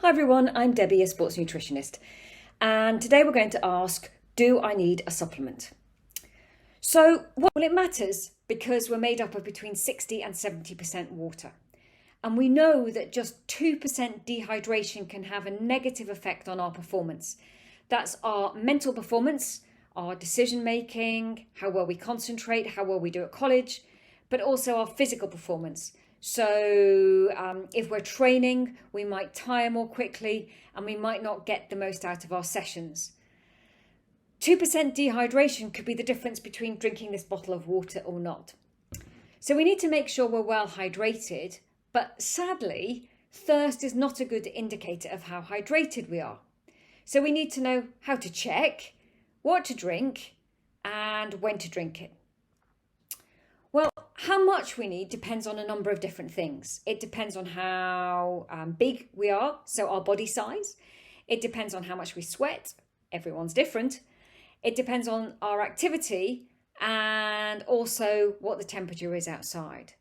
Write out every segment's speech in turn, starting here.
Hi everyone, I'm Debbie, a sports nutritionist, and today we're going to ask, do I need a supplement? So, well, it matters because we're made up of between 60 and 70% water. And we know that just 2% dehydration can have a negative effect on our performance. That's our mental performance, our decision making, how well we concentrate, how well we do at college, but also our physical performance. So if we're training, we might tire more quickly and we might not get the most out of our sessions. 2% dehydration could be the difference between drinking this bottle of water or not. So we need to make sure we're well hydrated, but sadly, thirst is not a good indicator of how hydrated we are. So we need to know how to check, what to drink, and when to drink it. Well, how much we need depends on a number of different things. It depends on how big we are, so our body size. It depends on how much we sweat. Everyone's different. It depends on our activity and also what the temperature is outside.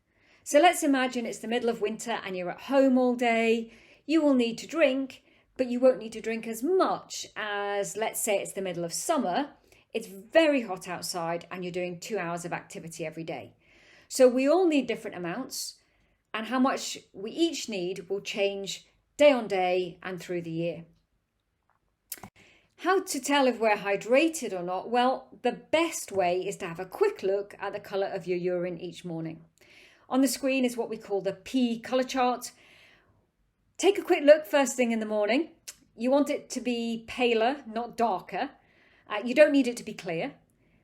So let's imagine it's the middle of winter and you're at home all day. You will need to drink, but you won't need to drink as much as, let's say it's the middle of summer. It's very hot outside and you're doing 2 hours of activity every day. So we all need different amounts, and how much we each need will change day on day and through the year. How to tell if we're hydrated or not? Well, the best way is to have a quick look at the colour of your urine each morning. On the screen is what we call the P colour chart. Take a quick look first thing in the morning. You want it to be paler, not darker. You don't need it to be clear.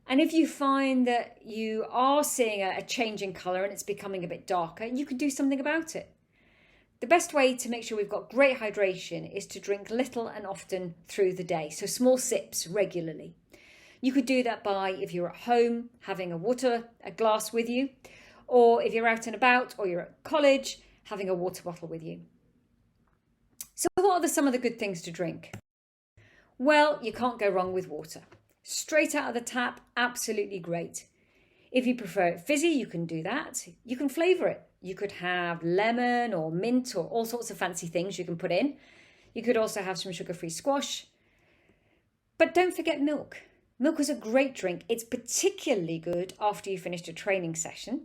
And if you find that you are seeing a change in colour and it's becoming a bit darker, you can do something about it. The best way to make sure we've got great hydration is to drink little and often through the day, so small sips regularly. You could do that by, if you're at home, having a glass with you, or if you're out and about or you're at college, having a water bottle with you. So what are some of the good things to drink? Well, you can't go wrong with water. Straight out of the tap, absolutely great. If you prefer it fizzy, you can do that. You can flavour it. You could have lemon or mint or all sorts of fancy things you can put in. You could also have some sugar-free squash. But don't forget milk. Milk is a great drink. It's particularly good after you finished a training session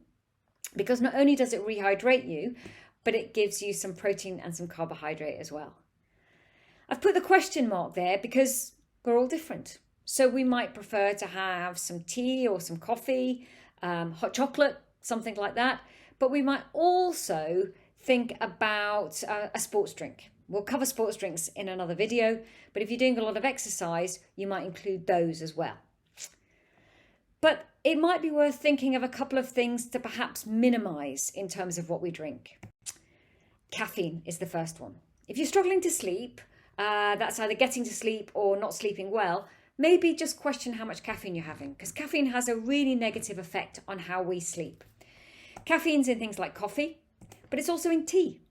because not only does it rehydrate you, but it gives you some protein and some carbohydrate as well. I've put the question mark there because we're all different. So we might prefer to have some tea or some coffee, hot chocolate, something like that. But we might also think about a sports drink. We'll cover sports drinks in another video, but if you're doing a lot of exercise, you might include those as well. But it might be worth thinking of a couple of things to perhaps minimize in terms of what we drink. Caffeine is the first one. If you're struggling to sleep, that's either getting to sleep or not sleeping well, maybe just question how much caffeine you're having, because caffeine has a really negative effect on how we sleep. Caffeine's in things like coffee, but it's also in tea.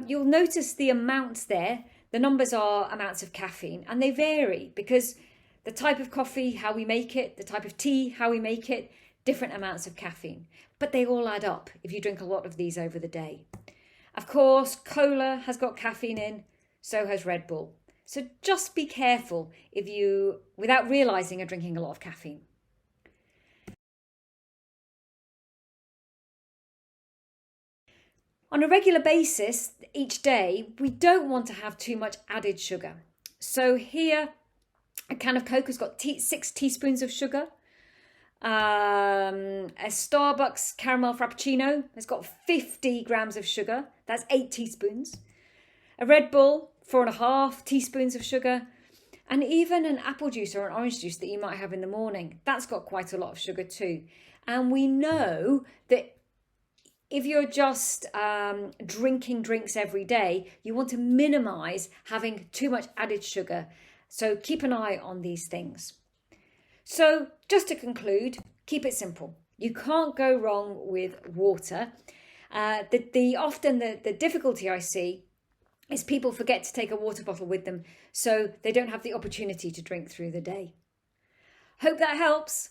You'll notice the amounts there. The numbers are amounts of caffeine, and they vary because the type of coffee, how we make it, the type of tea, how we make it, different amounts of caffeine. But they all add up if you drink a lot of these over the day. Of course, cola has got caffeine in, so has Red Bull. So just be careful if you, without realising, are drinking a lot of caffeine. On a regular basis, each day, we don't want to have too much added sugar. So here, a can of Coke has got 6 teaspoons of sugar. A Starbucks caramel frappuccino has got 50 grams of sugar. That's 8 teaspoons. A Red Bull, 4.5 teaspoons of sugar, and even an apple juice or an orange juice that you might have in the morning. That's got quite a lot of sugar too. And we know that if you're just drinking drinks every day, you want to minimize having too much added sugar. So keep an eye on these things. So just to conclude, keep it simple. You can't go wrong with water. Often the difficulty I see is people forget to take a water bottle with them, so they don't have the opportunity to drink through the day. Hope that helps.